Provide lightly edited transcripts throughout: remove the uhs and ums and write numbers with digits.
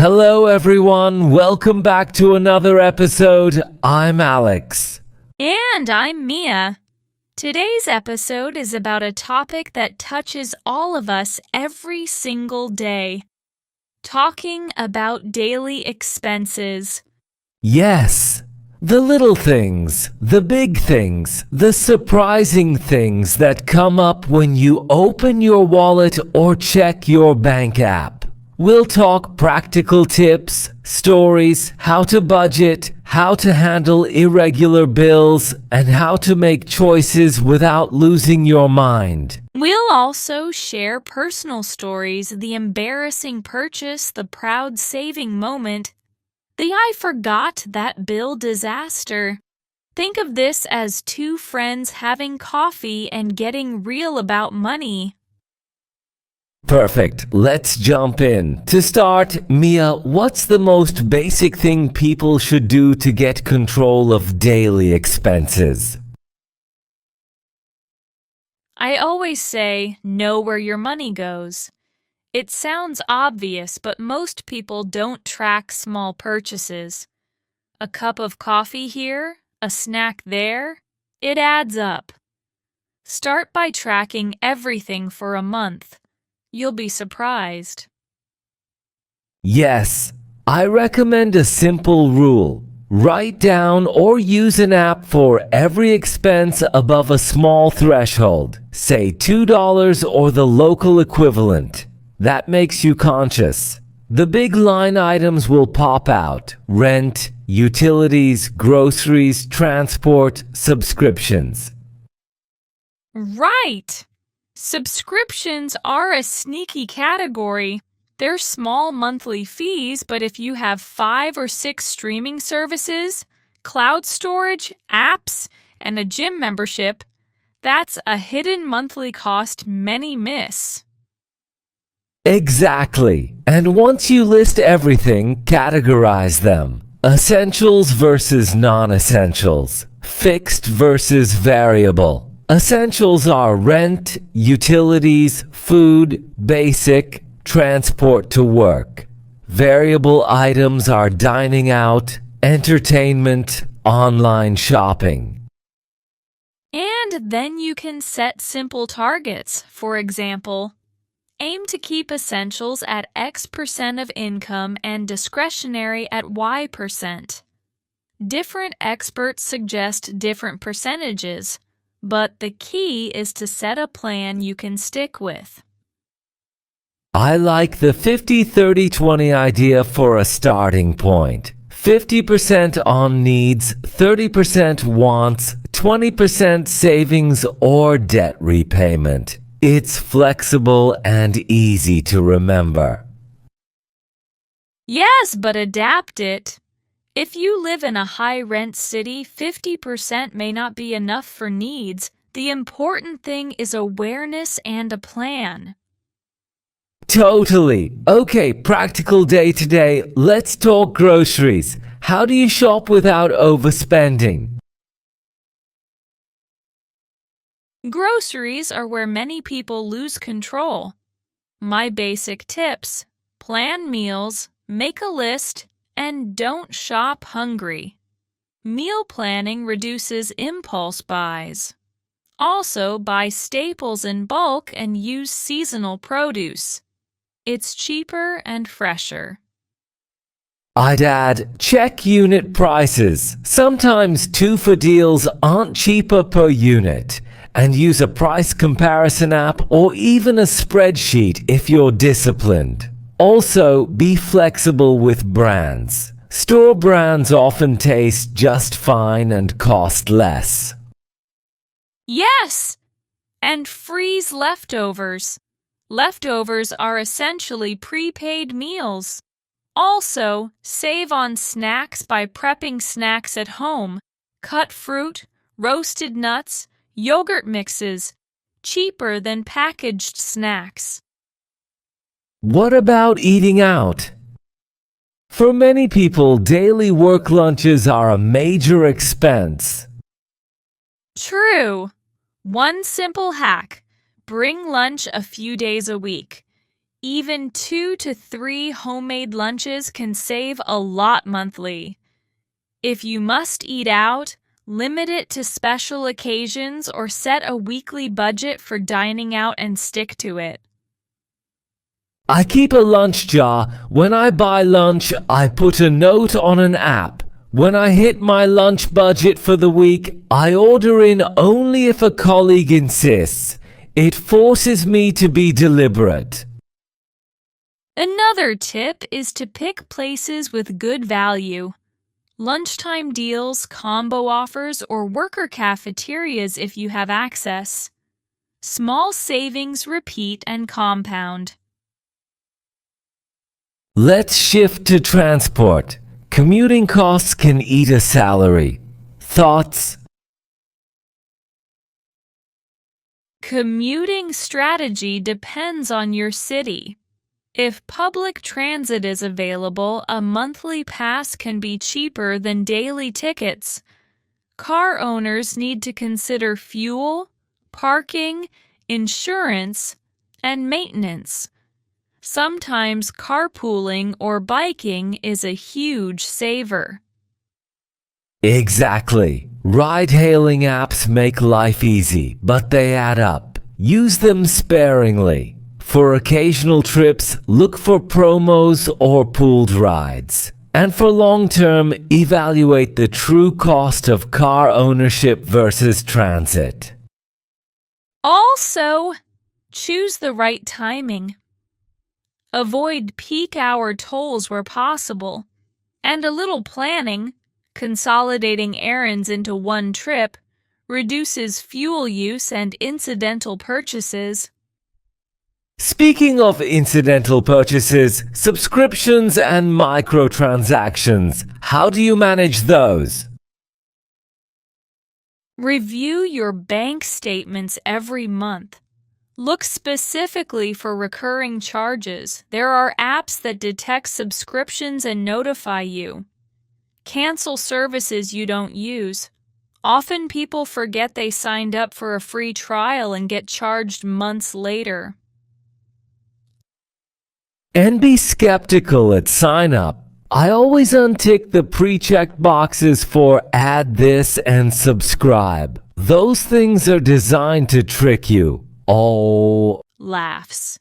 Hello, everyone. Welcome back to another episode. I'm Alex. And I'm Mia. Today's episode is about a topic that touches all of us every single day. Talking about daily expenses. Yes, the little things, the big things, the surprising things that come up when you open your wallet or check your bank app. We'll talk practical tips, stories, how to budget, how to handle irregular bills, and how to make choices without losing your mind. We'll also share personal stories, the embarrassing purchase, the proud saving moment, the I forgot that bill disaster. Think of this as two friends having coffee and getting real about money. Perfect. Let's jump in. To start, Mia, what's the most basic thing people should do to get control of daily expenses? I always say, know where your money goes. It sounds obvious, but most people don't track small purchases. A cup of coffee here, a snack there, it adds up. Start by tracking everything for a month. You'll be surprised. Yes, I recommend a simple rule. Write down or use an app for every expense above a small threshold, say $2 or the local equivalent. That makes you conscious. The big line items will pop out: rent, utilities, groceries, transport, subscriptions. Right! Subscriptions are a sneaky category. They're small monthly fees, but if you have 5 or 6 streaming services, cloud storage, apps, and a gym membership, that's a hidden monthly cost many miss. Exactly. And once you list everything, categorize them. Essentials versus non-essentials. Fixed versus variable. Essentials are rent, utilities, food, basic, transport to work. Variable items are dining out, entertainment, online shopping. And then you can set simple targets. For example, aim to keep essentials at X% of income and discretionary at Y%. Different experts suggest different percentages, but the key is to set a plan you can stick with. I like the 50-30-20 idea for a starting point. 50% on needs, 30% wants, 20% savings or debt repayment. It's flexible and easy to remember. Yes, but adapt it. If you live in a high-rent city, 50% may not be enough for needs. The important thing is awareness and a plan. Totally. Okay, practical day today. Let's talk groceries. How do you shop without overspending? Groceries are where many people lose control. My basic tips: plan meals, make a list, and don't shop hungry. Meal planning reduces impulse buys. Also, buy staples in bulk and use seasonal produce. It's cheaper and fresher. I'd add, check unit prices. Sometimes 2 for deals aren't cheaper per unit. And use a price comparison app or even a spreadsheet if you're disciplined. Also, be flexible with brands. Store brands often taste just fine and cost less. Yes! And freeze leftovers. Leftovers are essentially prepaid meals. Also, save on snacks by prepping snacks at home. Cut fruit, roasted nuts, yogurt mixes, cheaper than packaged snacks. What about eating out? For many people, daily work lunches are a major expense. True. One simple hack: bring lunch a few days a week. Even 2 to 3 homemade lunches can save a lot monthly. If you must eat out, limit it to special occasions or set a weekly budget for dining out and stick to it. I keep a lunch jar. When I buy lunch, I put a note on an app. When I hit my lunch budget for the week, I order in only if a colleague insists. It forces me to be deliberate. Another tip is to pick places with good value. Lunchtime deals, combo offers, or worker cafeterias if you have access. Small savings repeat and compound. Let's shift to transport. Commuting costs can eat a salary. Thoughts? Commuting strategy depends on your city. If public transit is available, a monthly pass can be cheaper than daily tickets. Car owners need to consider fuel, parking, insurance, and maintenance. Sometimes carpooling or biking is a huge saver. Exactly. Ride-hailing apps make life easy, but they add up. Use them sparingly. For occasional trips, look for promos or pooled rides. And for long-term, evaluate the true cost of car ownership versus transit. Also, choose the right timing. Avoid peak hour tolls where possible. And a little planning, consolidating errands into one trip, reduces fuel use and incidental purchases. Speaking of incidental purchases, subscriptions and microtransactions, how do you manage those? Review your bank statements every month. Look specifically for recurring charges. There are apps that detect subscriptions and notify you. Cancel services you don't use. Often people forget they signed up for a free trial and get charged months later. And be skeptical at sign up. I always untick the pre-checked boxes for add this and subscribe. Those things are designed to trick you. Oh. Laughs.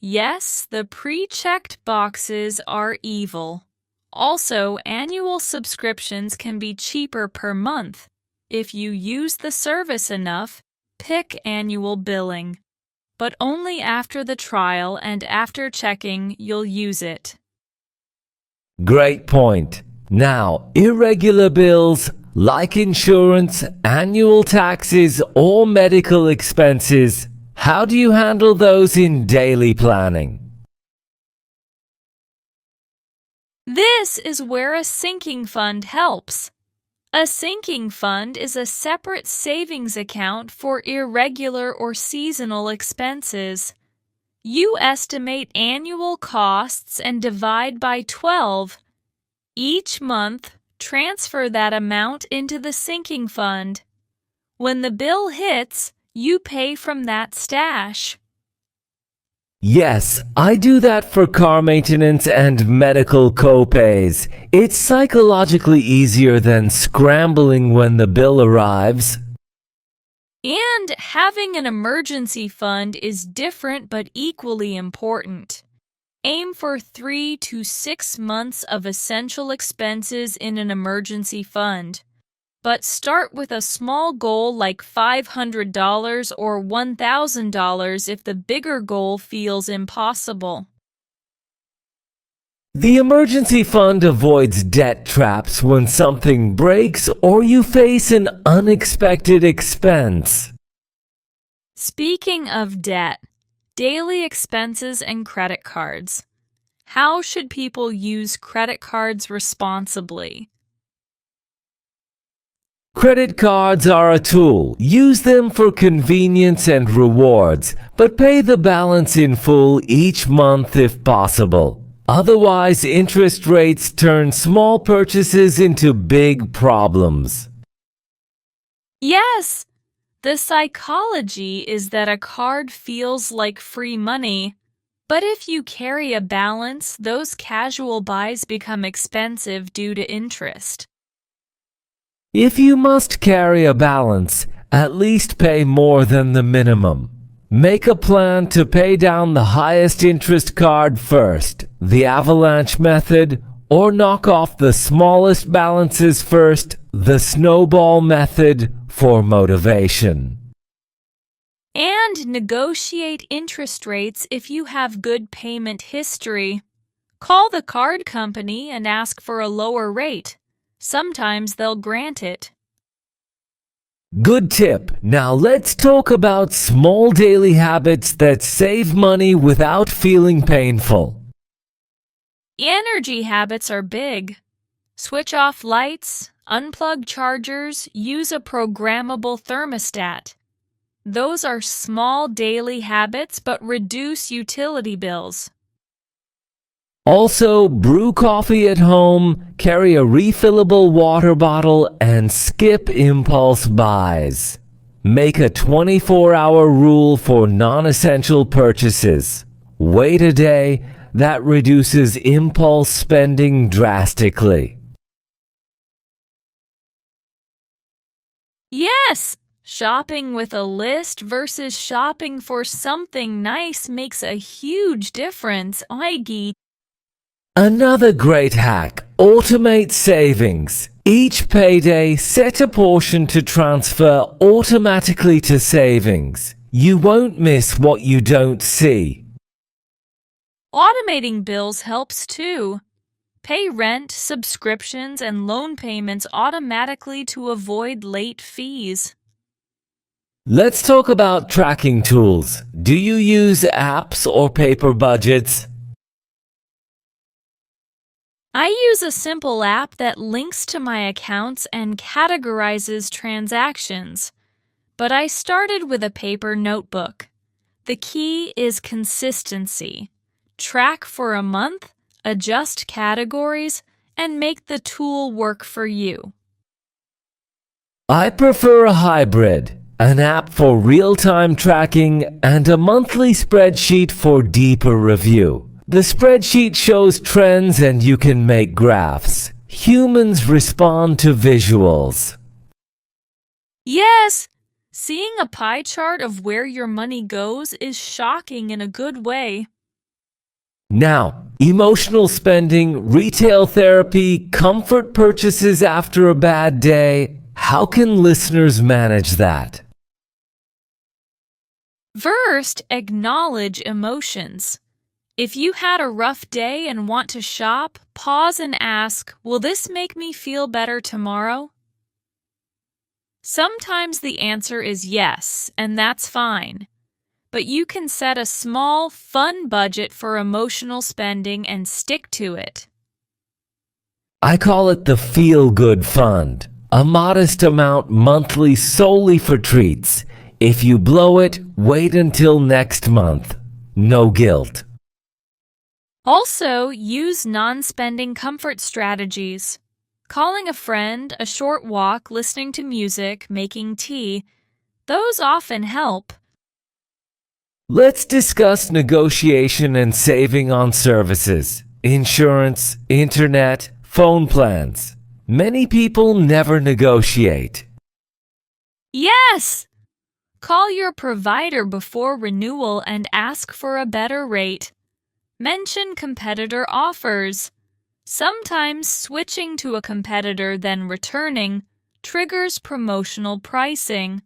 Yes, the pre-checked boxes are evil. Also, annual subscriptions can be cheaper per month. If you use the service enough, pick annual billing. But only after the trial and after checking you'll use it. Great point. Now, irregular bills like insurance, annual taxes, or medical expenses, how do you handle those in daily planning? This is where a sinking fund helps. A sinking fund is a separate savings account for irregular or seasonal expenses. You estimate annual costs and divide by 12. Each month, transfer that amount into the sinking fund. When the bill hits, you pay from that stash. Yes, I do that for car maintenance and medical copays. It's psychologically easier than scrambling when the bill arrives. And having an emergency fund is different but equally important. Aim for 3 to 6 months of essential expenses in an emergency fund. But start with a small goal like $500 or $1,000 if the bigger goal feels impossible. The emergency fund avoids debt traps when something breaks or you face an unexpected expense. Speaking of debt, daily expenses and credit cards. How should people use credit cards responsibly? Credit cards are a tool. Use them for convenience and rewards, but pay the balance in full each month if possible. Otherwise, interest rates turn small purchases into big problems. Yes! The psychology is that a card feels like free money, But if you carry a balance, those casual buys become expensive due to interest. If you must carry a balance, at least pay more than the minimum. Make a plan to pay down the highest interest card first, the avalanche method, or knock off the smallest balances first, the snowball method, for motivation. And negotiate interest rates if you have good payment history. Call the card company and ask for a lower rate. Sometimes they'll grant it. Good tip. Now let's talk about small daily habits that save money without feeling painful. Energy habits are big. Switch off lights, unplug chargers, use a programmable thermostat. Those are small daily habits but reduce utility bills. Also, brew coffee at home, carry a refillable water bottle, and skip impulse buys. Make a 24-hour rule for non-essential purchases. Wait a day. That reduces impulse spending drastically. Yes! Shopping with a list versus shopping for something nice makes a huge difference. Another great hack: automate savings. Each payday, set a portion to transfer automatically to savings. You won't miss what you don't see. Automating bills helps too. Pay rent, subscriptions, and loan payments automatically to avoid late fees. Let's talk about tracking tools. Do you use apps or paper budgets? I use a simple app that links to my accounts and categorizes transactions. But I started with a paper notebook. The key is consistency. Track for a month, adjust categories, and make the tool work for you. I prefer a hybrid. An app for real-time tracking and a monthly spreadsheet for deeper review. The spreadsheet shows trends and you can make graphs. Humans respond to visuals. Yes! Seeing a pie chart of where your money goes is shocking in a good way. Now, emotional spending, retail therapy, comfort purchases after a bad day. How can listeners manage that? First, acknowledge emotions. If you had a rough day and want to shop, pause and ask, will this make me feel better tomorrow? Sometimes the answer is yes, and that's fine. But you can set a small, fun budget for emotional spending and stick to it. I call it the Feel Good Fund, a modest amount monthly solely for treats. If you blow it, wait until next month. No guilt. Also, use non-spending comfort strategies. Calling a friend, a short walk, listening to music, making tea, those often help. Let's discuss negotiation and saving on services, insurance, internet, phone plans. Many people never negotiate. Yes! Call your provider before renewal and ask for a better rate. Mention competitor offers. Sometimes switching to a competitor then returning triggers promotional pricing.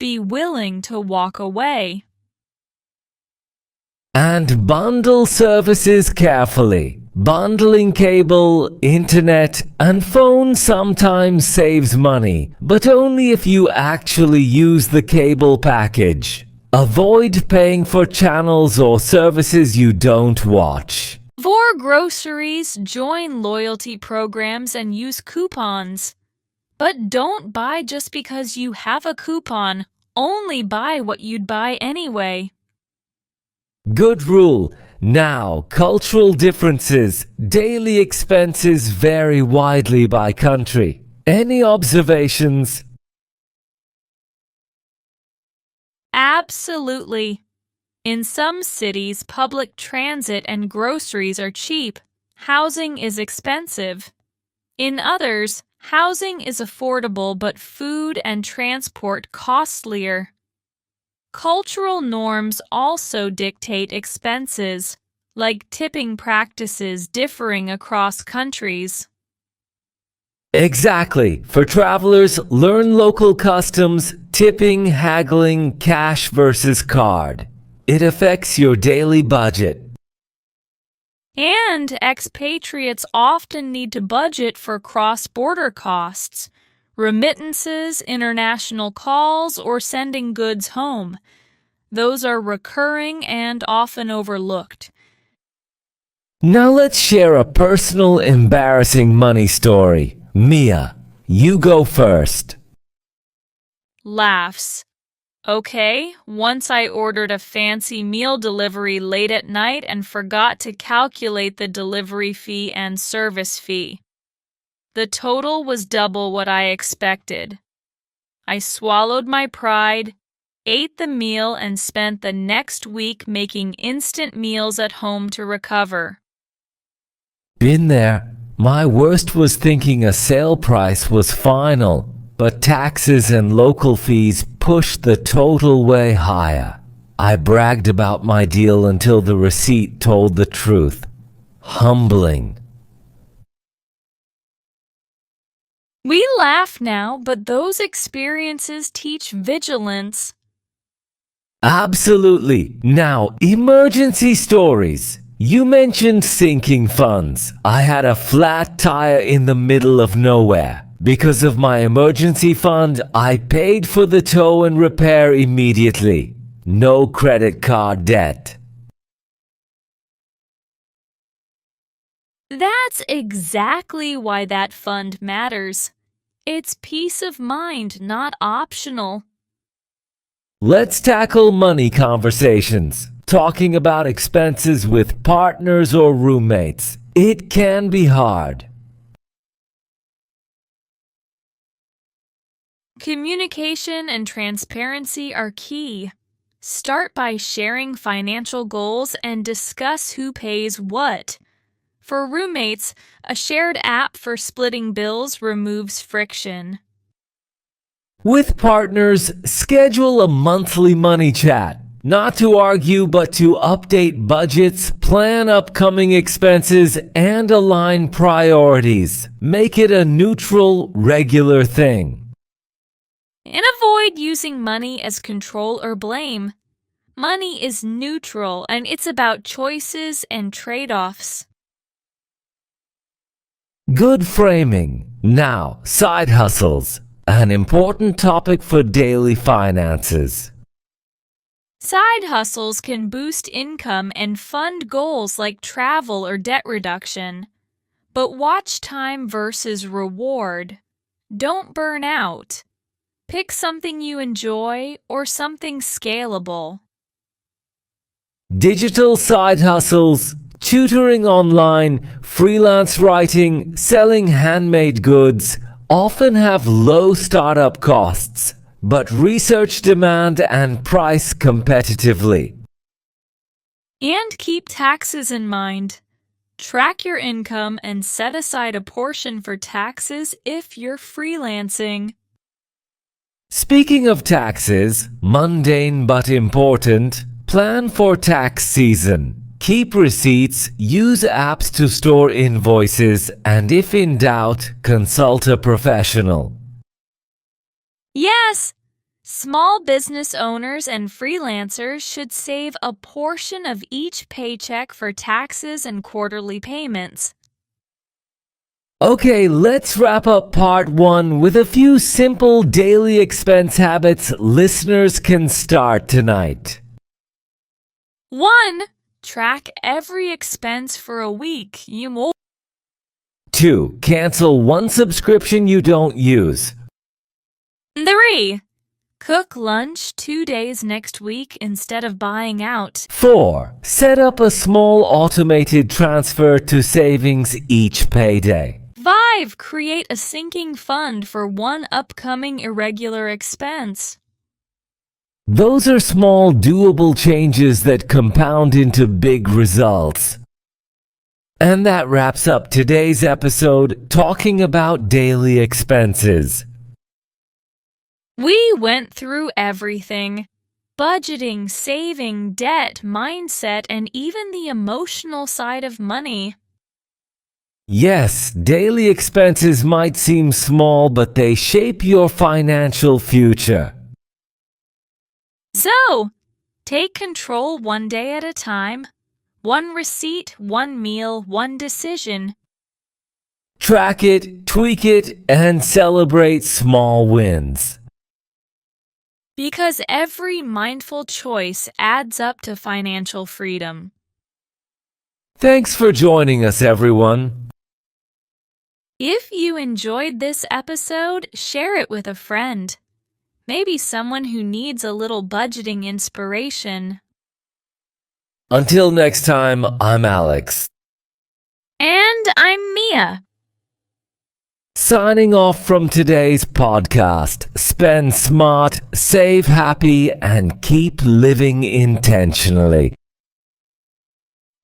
Be willing to walk away. And bundle services carefully. Bundling cable, internet, and phone sometimes saves money, but only if you actually use the cable package. Avoid paying for channels or services you don't watch. For groceries, join loyalty programs and use coupons. But don't buy just because you have a coupon. Only buy what you'd buy anyway. Good rule. Now, cultural differences. Daily expenses vary widely by country. Any observations? Absolutely. In some cities, public transit and groceries are cheap. Housing is expensive. In others, housing is affordable but food and transport costlier. Cultural norms also dictate expenses, like tipping practices differing across countries. Exactly. For travelers, learn local customs, tipping, haggling, cash versus card. It affects your daily budget. And expatriates often need to budget for cross-border costs, remittances, international calls, or sending goods home. Those are recurring and often overlooked. Now let's share a personal, embarrassing money story. Mia, you go first. Laughs. Okay, once I ordered a fancy meal delivery late at night and forgot to calculate the delivery fee and service fee. The total was double what I expected. I swallowed my pride, ate the meal, and spent the next week making instant meals at home to recover. Been there. My worst was thinking a sale price was final, but taxes and local fees pushed the total way higher. I bragged about my deal until the receipt told the truth. Humbling. We laugh now, but those experiences teach vigilance. Absolutely. Now, emergency stories. You mentioned sinking funds. I had a flat tire in the middle of nowhere. Because of my emergency fund, I paid for the tow and repair immediately. No credit card debt. That's exactly why that fund matters. It's peace of mind, not optional. Let's tackle money conversations. Talking about expenses with partners or roommates. It can be hard. Communication and transparency are key. Start by sharing financial goals and discuss who pays what. For roommates, a shared app for splitting bills removes friction. With partners, schedule a monthly money chat. Not to argue, but to update budgets, plan upcoming expenses, and align priorities. Make it a neutral, regular thing. And avoid using money as control or blame. Money is neutral, and it's about choices and trade-offs. Good framing. Now, side hustles. An important topic for daily finances. Side hustles can boost income and fund goals like travel or debt reduction. But watch time versus reward. Don't burn out. Pick something you enjoy or something scalable. Digital side hustles, tutoring online, freelance writing, selling handmade goods often have low startup costs, but research demand and price competitively. And keep taxes in mind. Track your income and set aside a portion for taxes if you're freelancing. Speaking of taxes, mundane but important, plan for tax season. Keep receipts, use apps to store invoices, and if in doubt, consult a professional. Yes! Small business owners and freelancers should save a portion of each paycheck for taxes and quarterly payments. Okay, let's wrap up part 1 with a few simple daily expense habits listeners can start tonight. 1. Track every expense for a week. 2. Cancel one subscription you don't use. 3. Cook lunch 2 days next week instead of buying out. 4. Set up a small automated transfer to savings each payday. 5. Create a sinking fund for one upcoming irregular expense. Those are small, doable changes that compound into big results. And that wraps up today's episode talking about daily expenses. We went through everything: budgeting, saving, debt, mindset, and even the emotional side of money. Yes, daily expenses might seem small, but they shape your financial future. So, take control one day at a time. One receipt, one meal, one decision. Track it, tweak it, and celebrate small wins. Because every mindful choice adds up to financial freedom. Thanks for joining us, everyone. If you enjoyed this episode, share it with a friend. Maybe someone who needs a little budgeting inspiration. Until next time, I'm Alex. And I'm Mia. Signing off from today's podcast. Spend smart, save happy, and keep living intentionally.